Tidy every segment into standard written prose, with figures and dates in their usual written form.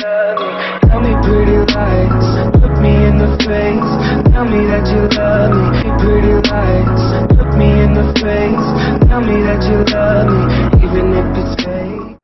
love me. Tell me pretty lies, look me in the face. Tell me that you love me. Pretty lies, look me in the face. Tell me that you love me, even if it's fake.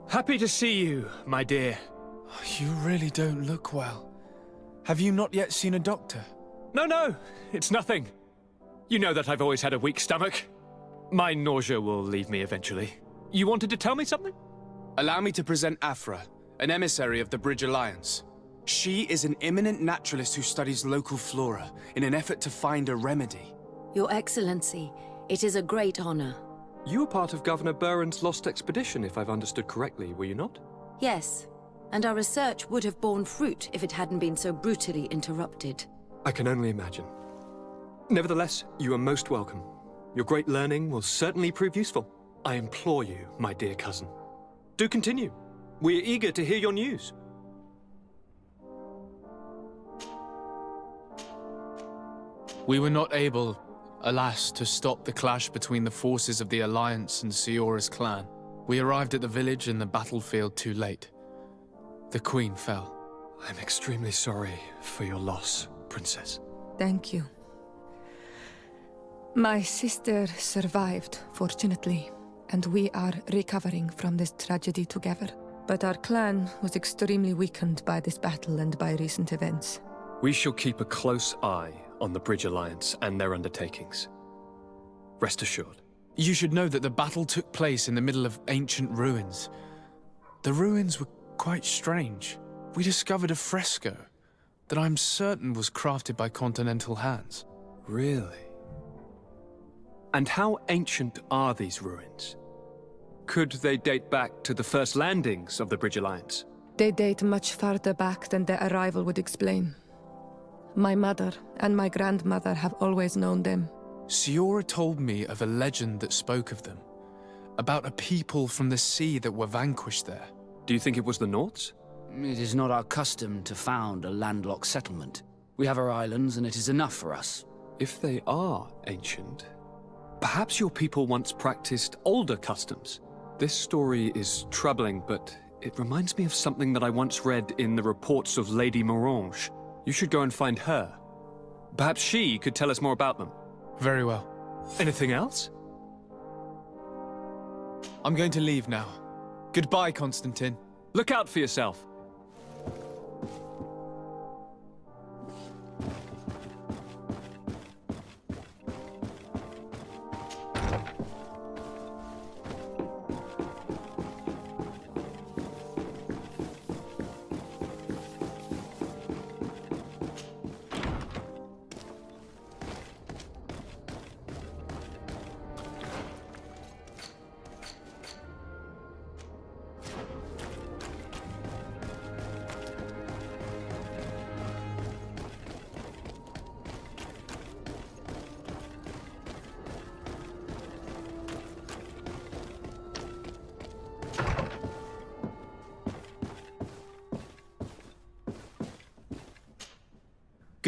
Happy to see you, my dear. You really don't look well. Have you not yet seen a doctor? No, it's nothing. You know that I've always had a weak stomach. My nausea will leave me eventually. You wanted to tell me something? Allow me to present Afra, an emissary of the Bridge Alliance. She is an eminent naturalist who studies local flora in an effort to find a remedy. Your Excellency, it is a great honor. You were part of Governor Buren's lost expedition, if I've understood correctly, were you not? Yes, and our research would have borne fruit if it hadn't been so brutally interrupted. I can only imagine. Nevertheless, you are most welcome. Your great learning will certainly prove useful. I implore you, my dear cousin. Do continue. We are eager to hear your news. We were not able, alas, to stop the clash between the forces of the Alliance and Siora's clan. We arrived at the village and the battlefield too late. The Queen fell. I'm extremely sorry for your loss, Princess. Thank you. My sister survived, fortunately, and we are recovering from this tragedy together. But our clan was extremely weakened by this battle and by recent events. We shall keep a close eye on the Bridge Alliance and their undertakings. Rest assured. You should know that the battle took place in the middle of ancient ruins. The ruins were quite strange. We discovered a fresco that I'm certain was crafted by continental hands. Really? And how ancient are these ruins? Could they date back to the first landings of the Bridge Alliance? They date much farther back than their arrival would explain. My mother and my grandmother have always known them. Siora told me of a legend that spoke of them, about a people from the sea that were vanquished there. Do you think it was the Nords? It is not our custom to found a landlocked settlement. We have our islands, and it is enough for us. If they are ancient, perhaps your people once practiced older customs. This story is troubling, but it reminds me of something that I once read in the reports of Lady Morange. You should go and find her. Perhaps she could tell us more about them. Very well. Anything else? I'm going to leave now. Goodbye, Constantine. Look out for yourself.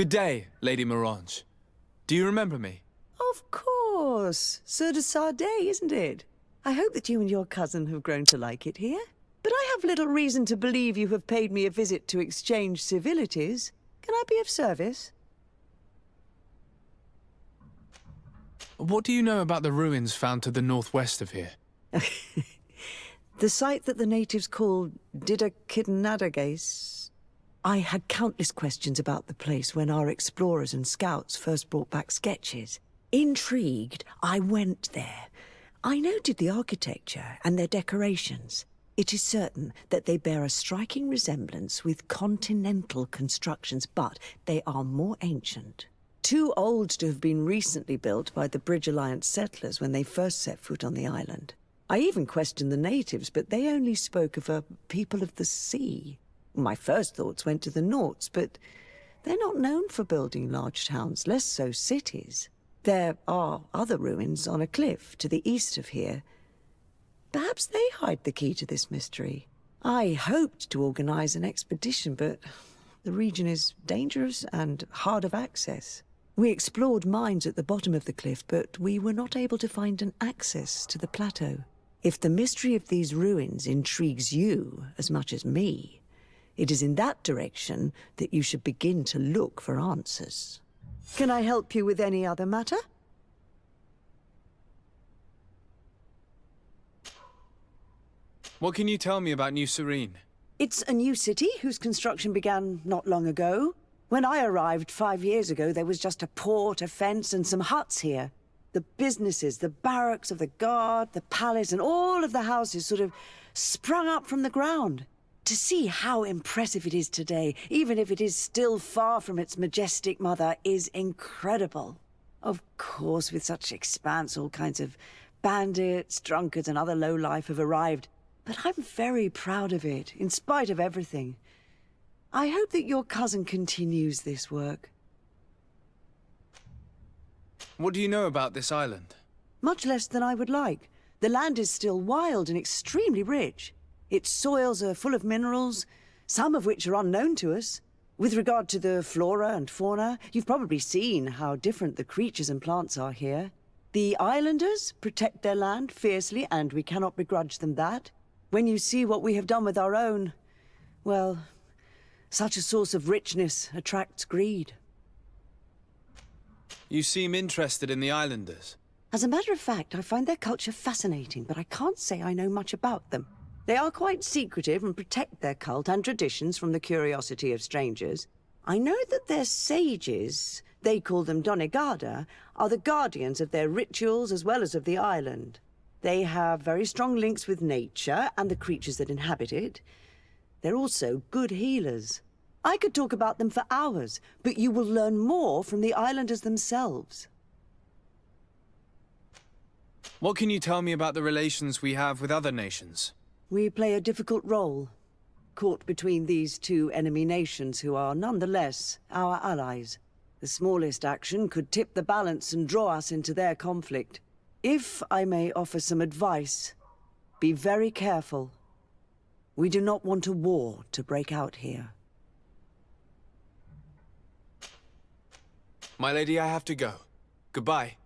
Good day, Lady Morange. Do you remember me? Of course. Sir de Sardet, isn't it? I hope that you and your cousin have grown to like it here. But I have little reason to believe you have paid me a visit to exchange civilities. Can I be of service? What do you know about the ruins found to the northwest of here? The site that the natives call Nadaig. I had countless questions about the place when our explorers and scouts first brought back sketches. Intrigued, I went there. I noted the architecture and their decorations. It is certain that they bear a striking resemblance with continental constructions, but they are more ancient. Too old to have been recently built by the Bridge Alliance settlers when they first set foot on the island. I even questioned the natives, but they only spoke of a people of the sea. My first thoughts went to the Nauts, but they're not known for building large towns, less so cities. There are other ruins on a cliff to the east of here. Perhaps they hide the key to this mystery. I hoped to organize an expedition, but the region is dangerous and hard of access. We explored mines at the bottom of the cliff, but we were not able to find an access to the plateau. If the mystery of these ruins intrigues you as much as me, it is in that direction that you should begin to look for answers. Can I help you with any other matter? What can you tell me about New Serene? It's a new city whose construction began not long ago. When I arrived 5 years ago, there was just a port, a fence, and some huts here. The businesses, the barracks of the guard, the palace, and all of the houses sort of sprung up from the ground. To see how impressive it is today, even if it is still far from its majestic mother, is incredible. Of course, with such expanse, all kinds of bandits, drunkards, and other lowlife have arrived. But I'm very proud of it, in spite of everything. I hope that your cousin continues this work. What do you know about this island? Much less than I would like. The land is still wild and extremely rich. Its soils are full of minerals, some of which are unknown to us. With regard to the flora and fauna, you've probably seen how different the creatures and plants are here. The islanders protect their land fiercely, and we cannot begrudge them that. When you see what we have done with our own, well, such a source of richness attracts greed. You seem interested in the islanders. As a matter of fact, I find their culture fascinating, but I can't say I know much about them. They are quite secretive and protect their cult and traditions from the curiosity of strangers. I know that their sages, they call them Donegada, are the guardians of their rituals as well as of the island. They have very strong links with nature and the creatures that inhabit it. They're also good healers. I could talk about them for hours, but you will learn more from the islanders themselves. What can you tell me about the relations we have with other nations? We play a difficult role, caught between these two enemy nations who are nonetheless our allies. The smallest action could tip the balance and draw us into their conflict. If I may offer some advice, be very careful. We do not want a war to break out here. My lady, I have to go. Goodbye.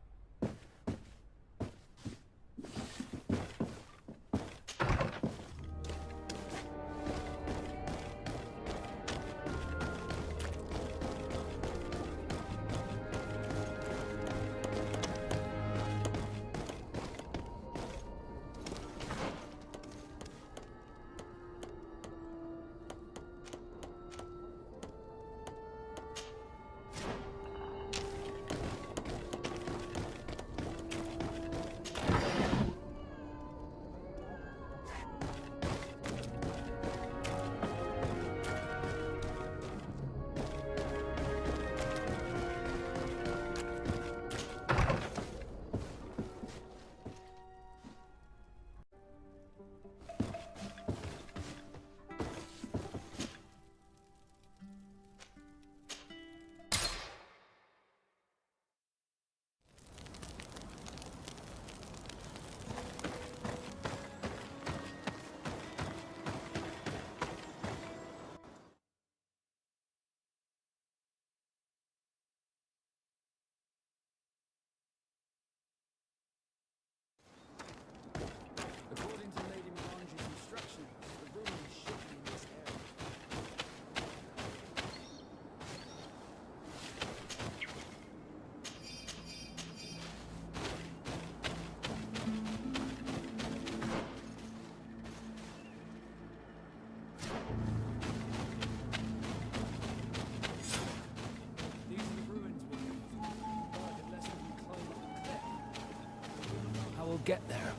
get there.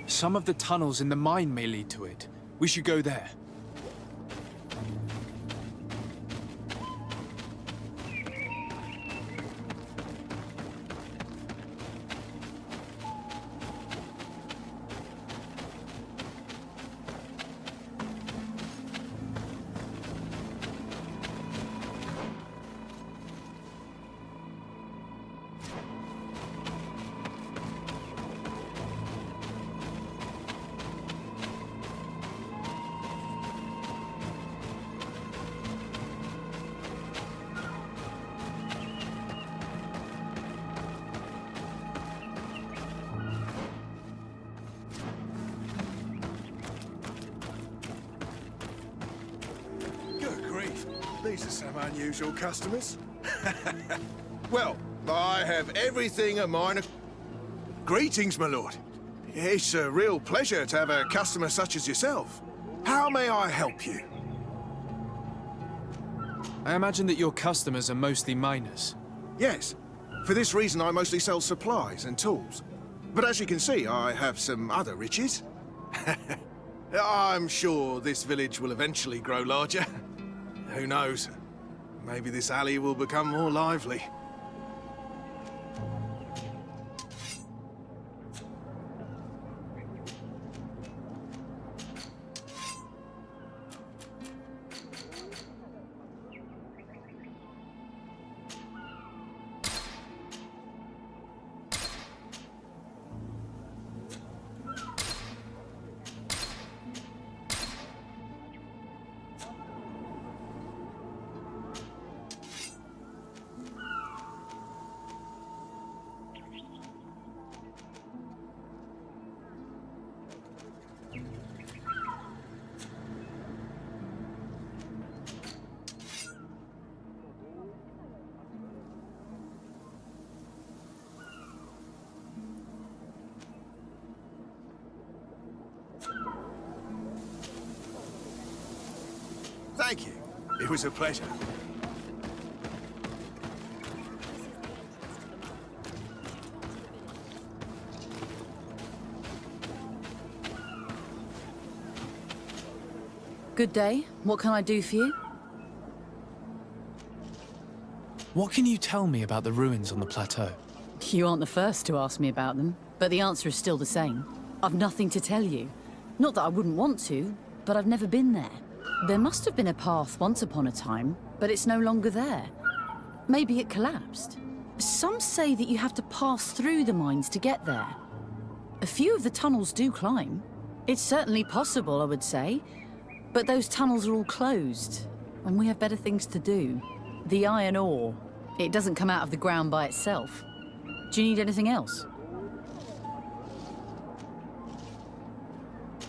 Some of the tunnels in the mine may lead to it. We should go there. These are some unusual customers. Well, I have everything a miner... Greetings, my lord. It's a real pleasure to have a customer such as yourself. How may I help you? I imagine that your customers are mostly miners. Yes. For this reason, I mostly sell supplies and tools. But as you can see, I have some other riches. I'm sure this village will eventually grow larger. Who knows? Maybe this alley will become more lively. Thank you. It was a pleasure. Good day. What can I do for you? What can you tell me about the ruins on the plateau? You aren't the first to ask me about them, but the answer is still the same. I've nothing to tell you. Not that I wouldn't want to, but I've never been there. There must have been a path once upon a time, but it's no longer there. Maybe it collapsed. Some say that you have to pass through the mines to get there. A few of the tunnels do climb. It's certainly possible, I would say. But those tunnels are all closed, and we have better things to do. The iron ore, it doesn't come out of the ground by itself. Do you need anything else?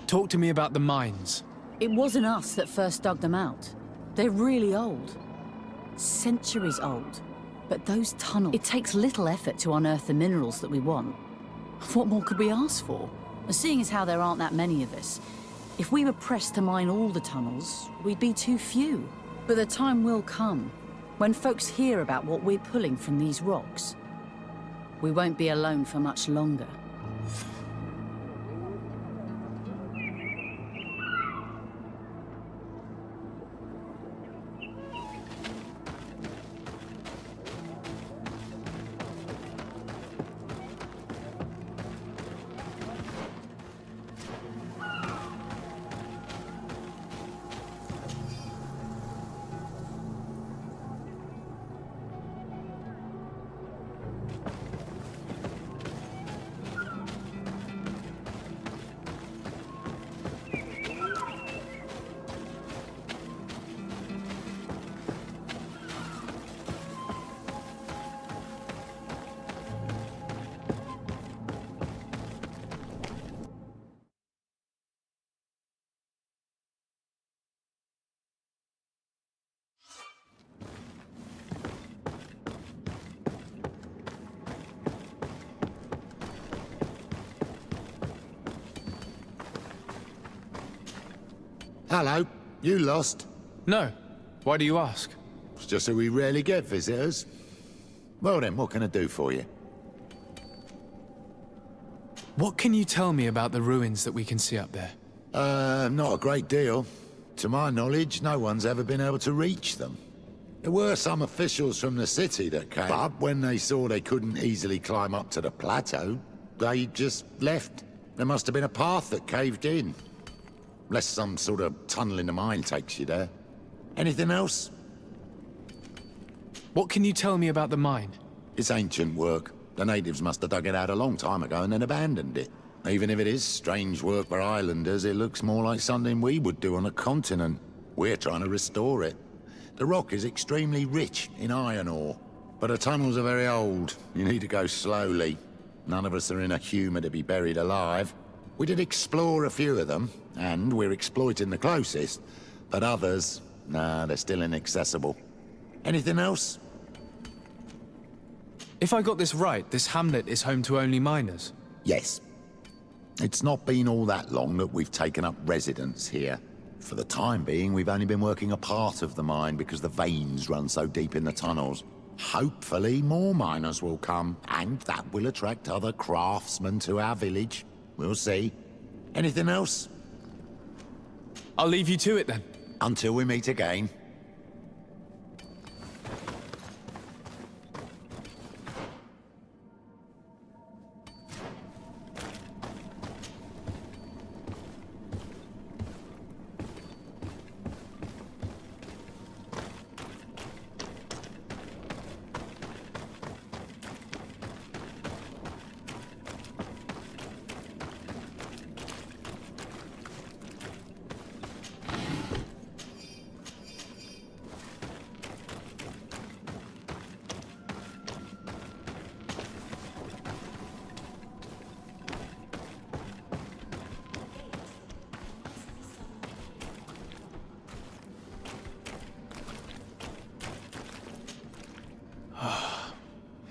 Talk to me about the mines. It wasn't us that first dug them out. They're really old. Centuries old. But those tunnels... It takes little effort to unearth the minerals that we want. What more could we ask for? Seeing as how there aren't that many of us, if we were pressed to mine all the tunnels, we'd be too few. But the time will come, when folks hear about what we're pulling from these rocks. We won't be alone for much longer. Hello, you lost? No. Why do you ask? It's just that we rarely get visitors. Well then, what can I do for you? What can you tell me about the ruins that we can see up there? Not a great deal. To my knowledge, no one's ever been able to reach them. There were some officials from the city that came, but when they saw they couldn't easily climb up to the plateau, they just left. There must have been a path that caved in. Unless some sort of tunnel in the mine takes you there. Anything else? What can you tell me about the mine? It's ancient work. The natives must have dug it out a long time ago and then abandoned it. Even if it is strange work for islanders, it looks more like something we would do on a continent. We're trying to restore it. The rock is extremely rich in iron ore, but the tunnels are very old. You need to go slowly. None of us are in a humour to be buried alive. We did explore a few of them, and we're exploiting the closest. But others, nah, they're still inaccessible. Anything else? If I got this right, this hamlet is home to only miners. Yes. It's not been all that long that we've taken up residence here. For the time being, we've only been working a part of the mine because the veins run so deep in the tunnels. Hopefully, more miners will come, and that will attract other craftsmen to our village. We'll see. Anything else? I'll leave you to it then. Until we meet again.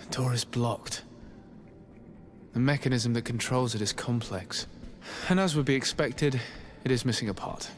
The door is blocked. The mechanism that controls it is complex. And as would be expected, it is missing a part.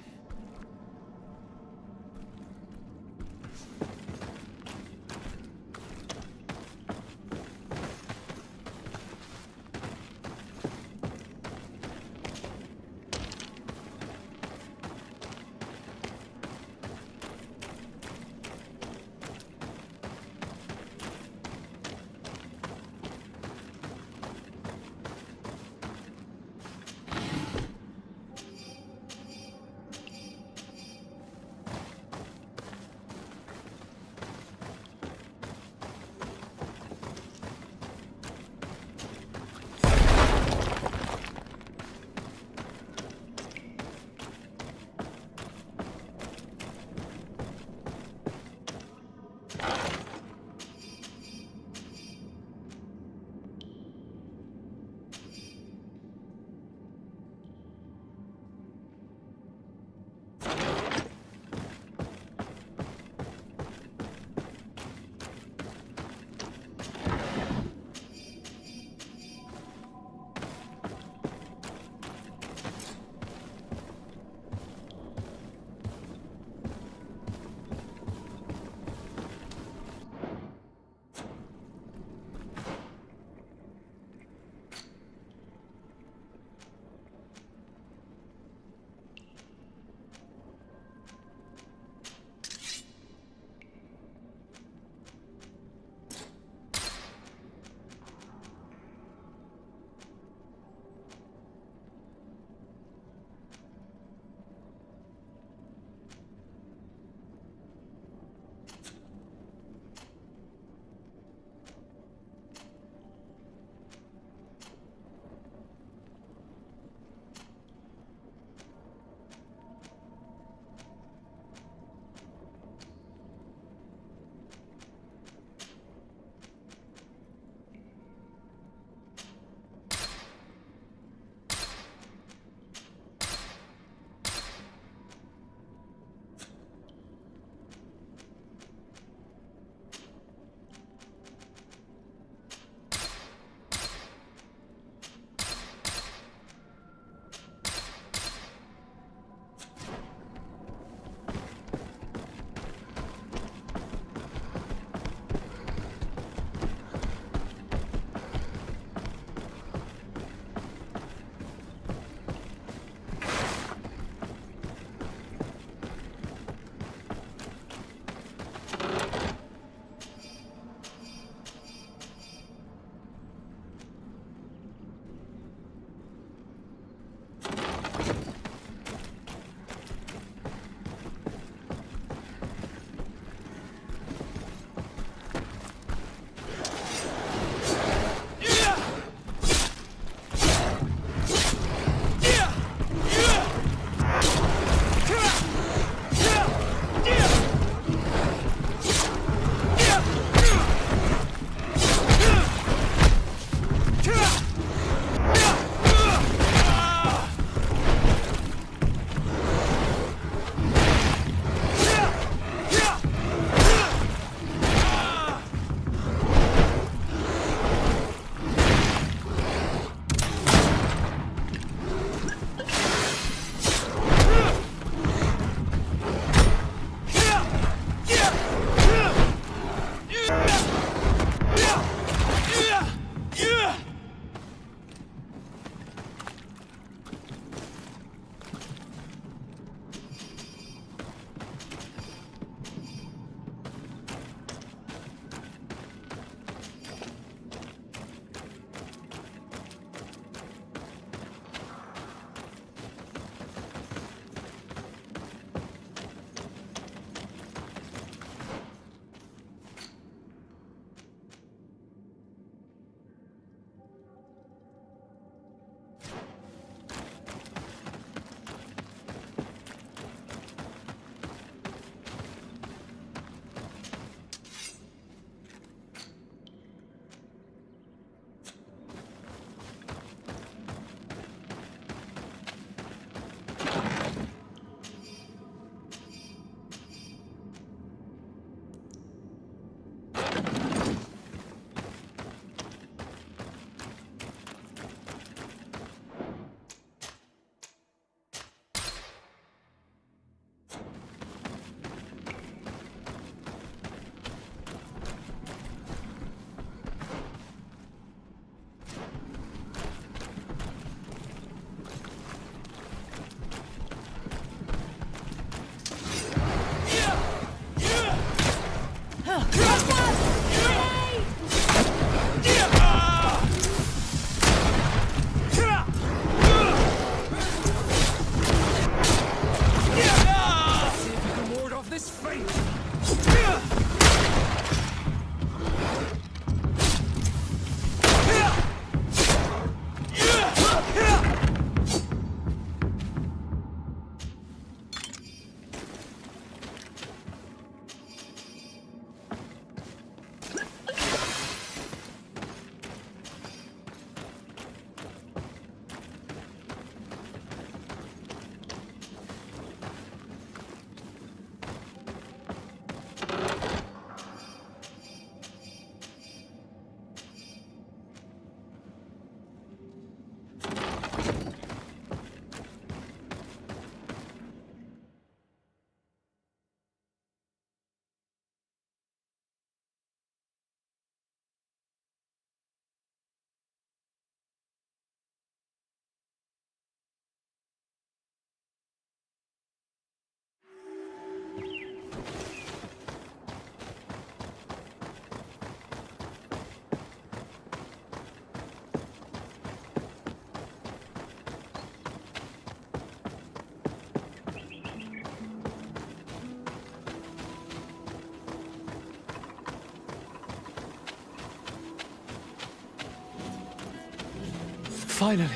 Finally.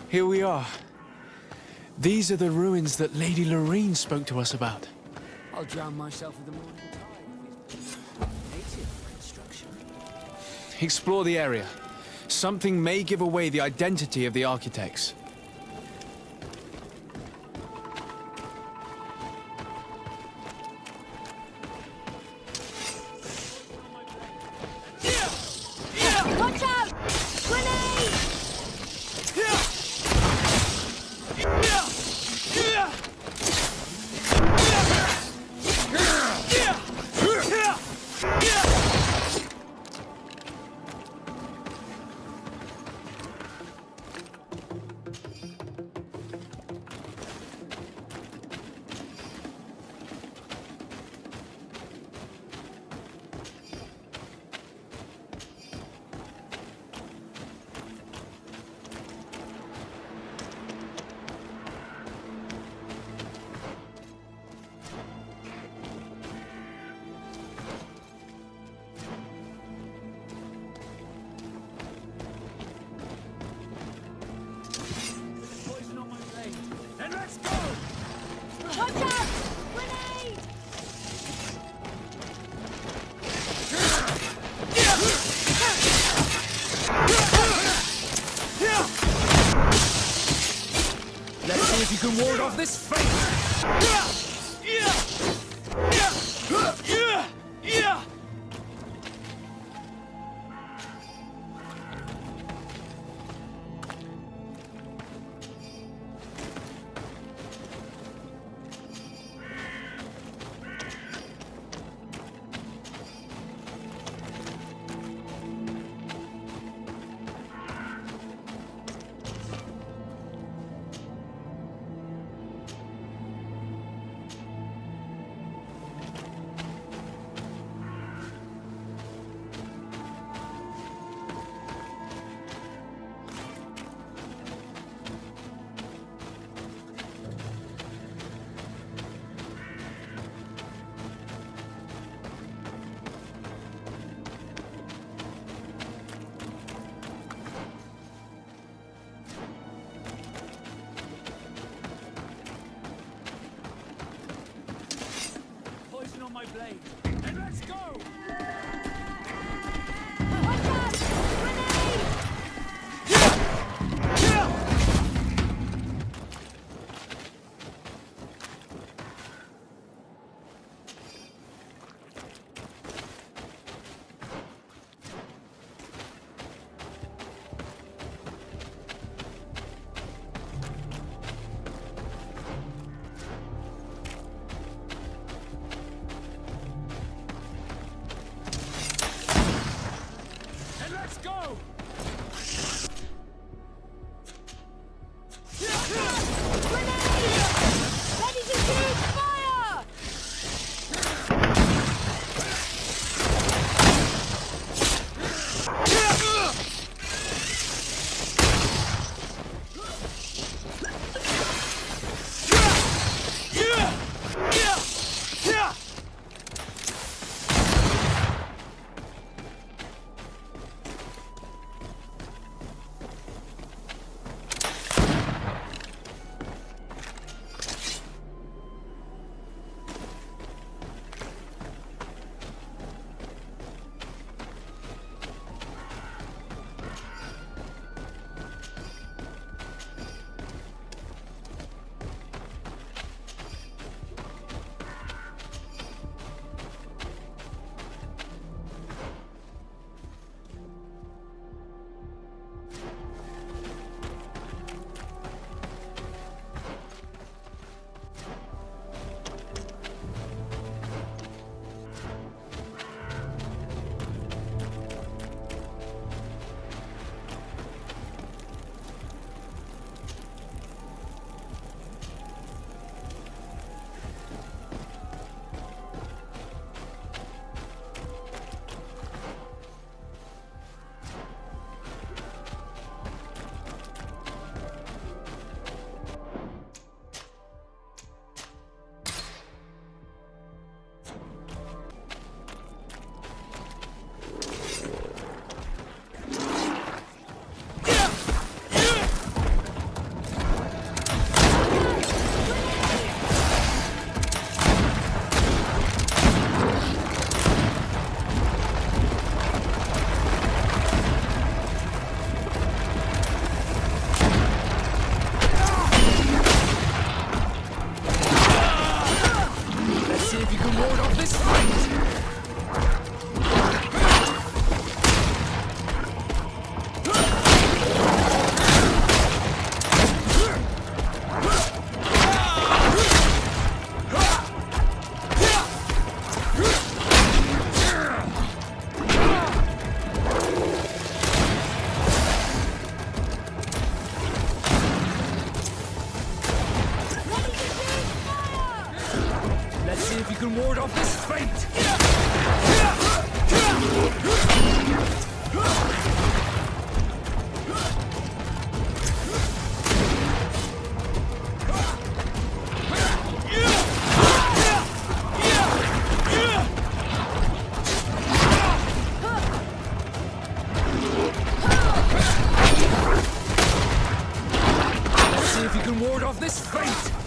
Here we are. These are the ruins that Lady Lorene spoke to us about. I'll drown myself with the morning tide. Native construction. Explore the area. Something may give away the identity of the architects. Watch out! Grenade! Watch out! Grenade! Let's see if you can ward off this fate! you can ward off this fate! Let's see if you can ward off this fate!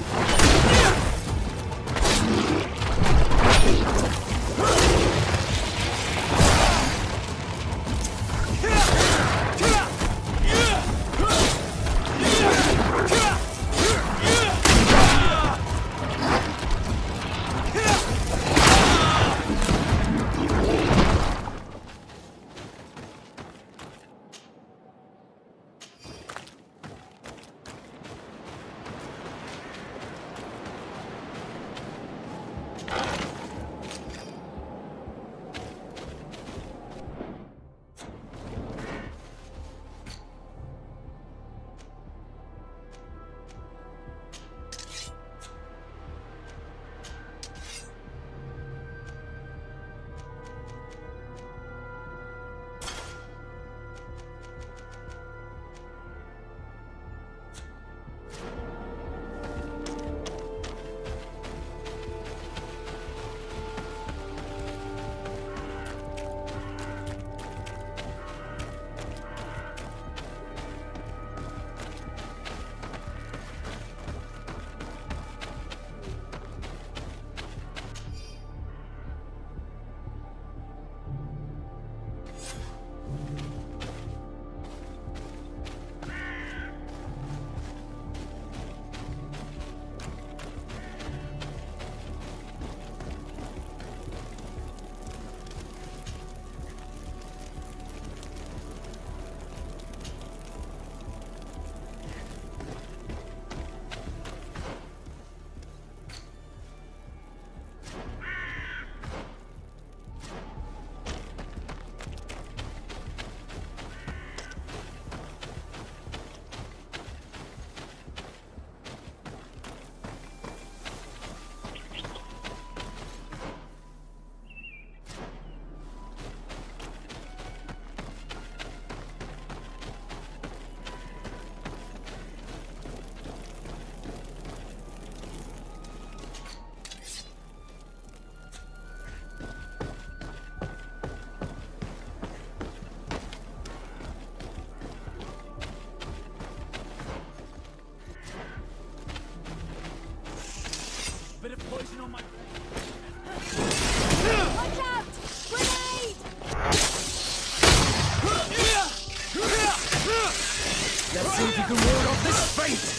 Let's see if you can ward off this fate!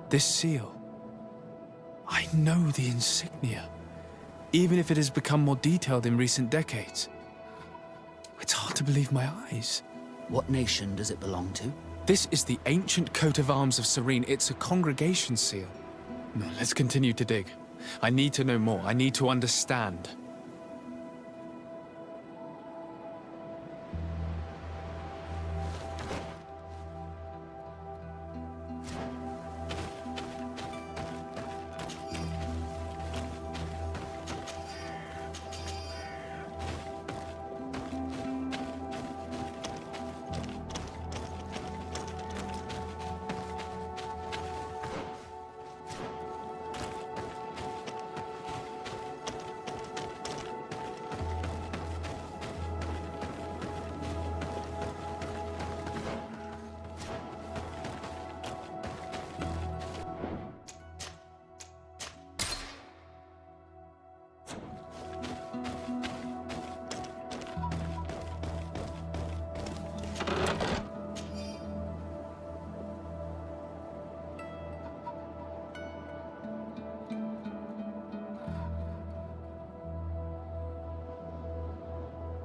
This seal. I know the insignia, even if it has become more detailed in recent decades. It's hard to believe my eyes. What nation does it belong to? This is the ancient coat of arms of Serene. It's a congregation seal. No, let's continue to dig. I need to know more. I need to understand.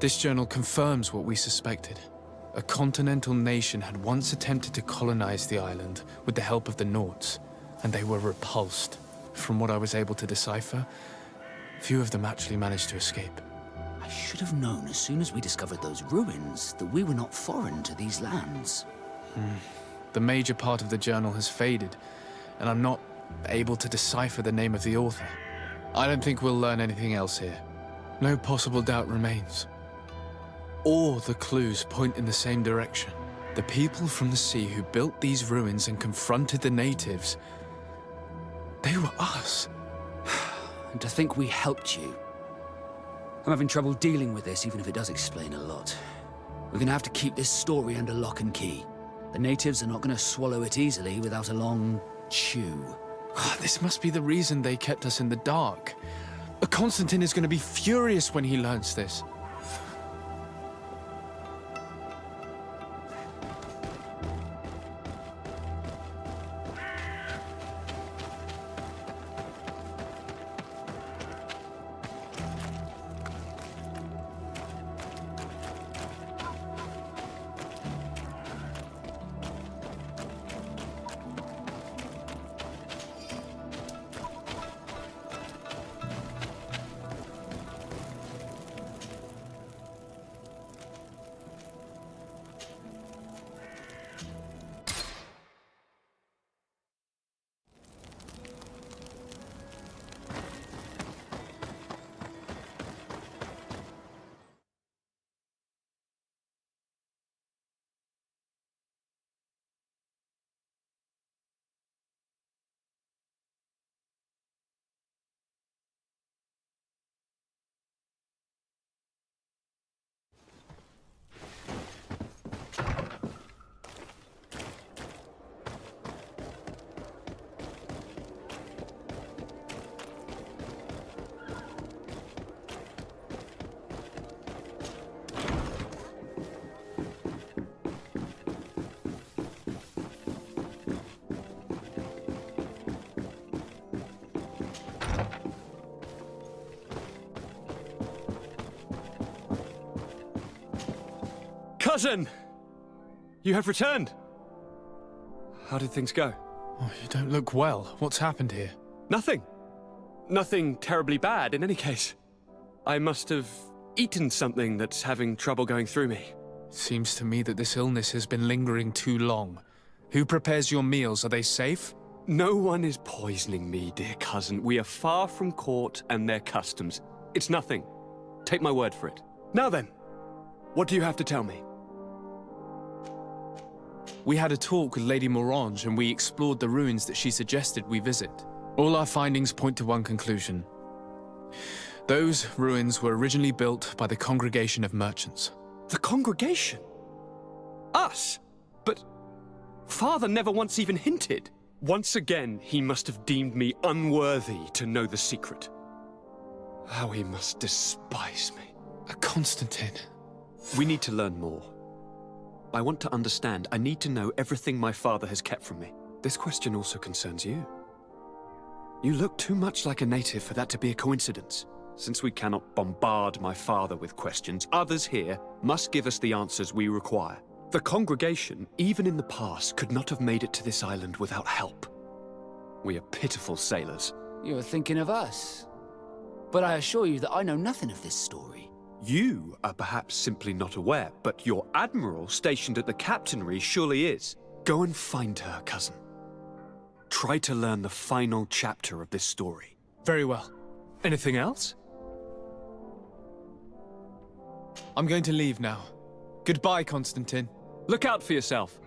This journal confirms what we suspected. A continental nation had once attempted to colonize the island with the help of the Nords, and they were repulsed. From what I was able to decipher, few of them actually managed to escape. I should have known as soon as we discovered those ruins that we were not foreign to these lands. The major part of the journal has faded, and I'm not able to decipher the name of the author. I don't think we'll learn anything else here. No possible doubt remains. All the clues point in the same direction. The people from the sea who built these ruins and confronted the natives, they were us. And to think we helped you. I'm having trouble dealing with this, even if it does explain a lot. We're gonna have to keep this story under lock and key. The natives are not gonna swallow it easily without a long chew. This must be the reason they kept us in the dark. Constantine is gonna be furious when he learns this. Cousin! You have returned! How did things go? Oh, you don't look well. What's happened here? Nothing. Nothing terribly bad, in any case. I must have eaten something that's having trouble going through me. It seems to me that this illness has been lingering too long. Who prepares your meals? Are they safe? No one is poisoning me, dear cousin. We are far from court and their customs. It's nothing. Take my word for it. Now then, what do you have to tell me? We had a talk with Lady Morange and we explored the ruins that she suggested we visit. All our findings point to one conclusion. Those ruins were originally built by the Congregation of Merchants. The Congregation? Us? But Father never once even hinted. Once again, he must have deemed me unworthy to know the secret. How he must despise me. Constantine. We need to learn more. I want to understand. I need to know everything my father has kept from me. This question also concerns you. You look too much like a native for that to be a coincidence. Since we cannot bombard my father with questions, others here must give us the answers we require. The congregation, even in the past, could not have made it to this island without help. We are pitiful sailors. You're thinking of us. But I assure you that I know nothing of this story. You are perhaps simply not aware, but your admiral stationed at the captainry surely is. Go and find her, cousin. Try to learn the final chapter of this story. Very well. Anything else? I'm going to leave now. Goodbye, Constantine. Look out for yourself.